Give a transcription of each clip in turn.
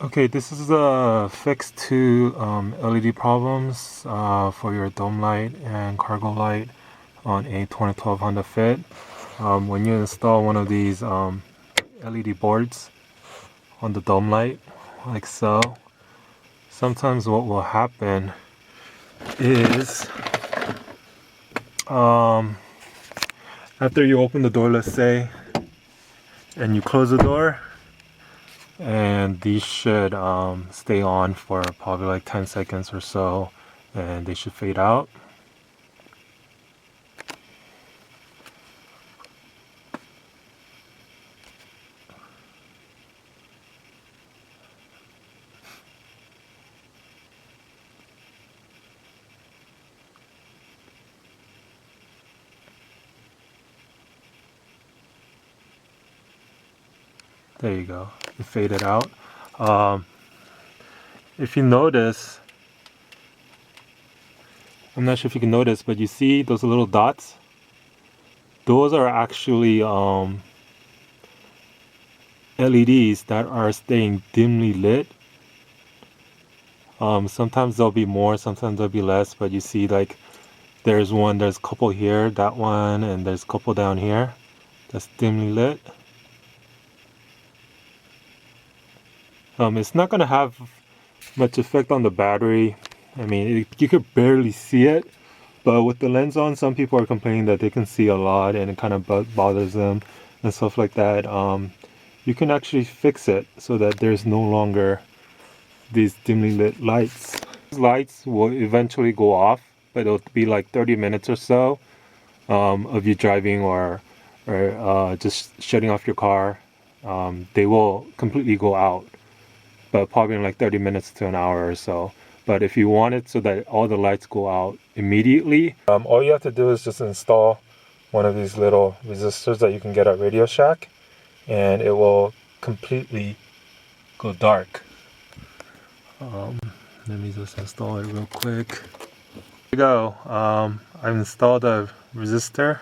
Okay, this is a fix to LED problems for your dome light and cargo light on a 2012 Honda Fit. When you install one of these LED boards on the dome light, like so, sometimes what will happen is after you open the door, let's say, and you close the door, and these should stay on for probably like 10 seconds or so, and they should fade out. There you go, it faded out. If you notice, I'm not sure if you can notice, but you see those little dots? Those are actually LEDs that are staying dimly lit. Sometimes there'll be more, sometimes there'll be less, but you see like there's a couple here, that one, and there's a couple down here that's dimly lit. It's not going to have much effect on the battery. I mean, you could barely see it, but with the lens on, some people are complaining that they can see a lot and it kind of bothers them and stuff like that. You can actually fix it so that there's no longer these dimly lit lights. These lights will eventually go off, but it'll be like 30 minutes or so of you driving or just shutting off your car. They will completely go out, but probably in like 30 minutes to an hour or so. But if you want it so that all the lights go out immediately, all you have to do is just install one of these little resistors that you can get at Radio Shack, and it will completely go dark. Let me just install it real quick. There you go. I've installed a resistor.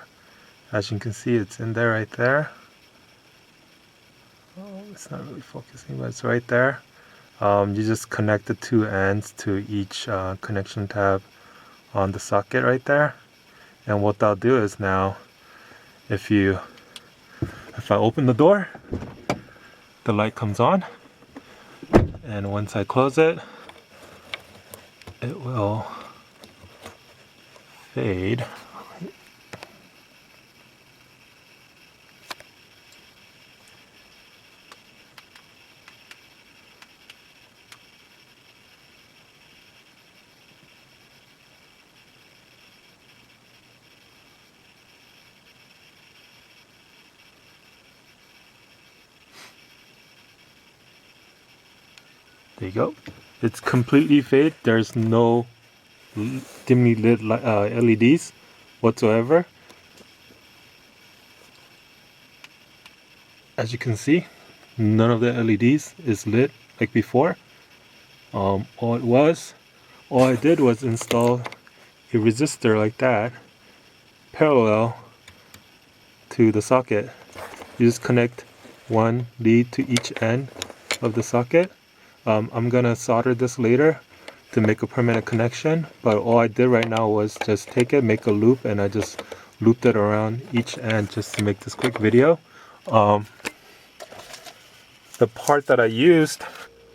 As you can see, it's in there right there. Oh, it's not really focusing, but it's right there. You just connect the two ends to each connection tab on the socket right there. And what they'll do is now, if I open the door, the light comes on, and once I close it, it will fade. There you go. It's completely fade. There's no dimly lit LEDs whatsoever. As you can see, none of the LEDs is lit like before. All I did was install a resistor like that, parallel to the socket. You just connect one lead to each end of the socket. I'm gonna solder this later to make a permanent connection, but all I did right now was just take it, make a loop, and I just looped it around each end just to make this quick video. The part that I used,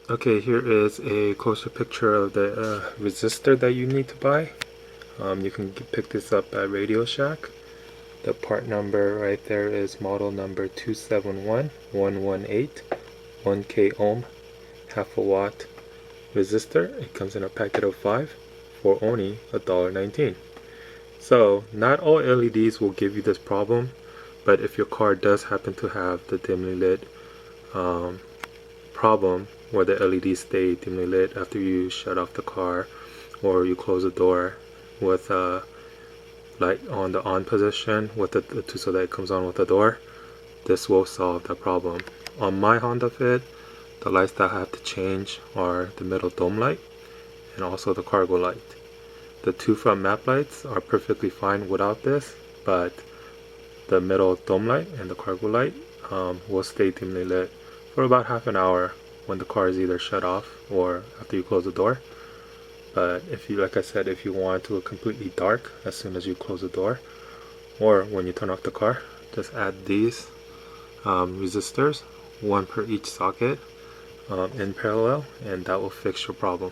okay, here is a closer picture of the resistor that you need to buy. You can pick this up at Radio Shack. The part number right there is model number 271118, 1K ohm, half a watt resistor. It comes in a packet of 5 for only $1.19. So not all LEDs will give you this problem, but if your car does happen to have the dimly lit problem where the LEDs stay dimly lit after you shut off the car or you close the door with light on the on position with the so that it comes on with the door, this will solve the problem. On my Honda Fit, the lights that I have to change are the middle dome light and also the cargo light. The two front map lights are perfectly fine without this, but the middle dome light and the cargo light will stay dimly lit for about half an hour when the car is either shut off or after you close the door. But if you, like I said, if you want it to look completely dark as soon as you close the door or when you turn off the car, just add these resistors, one per each socket, in parallel, and that will fix your problem.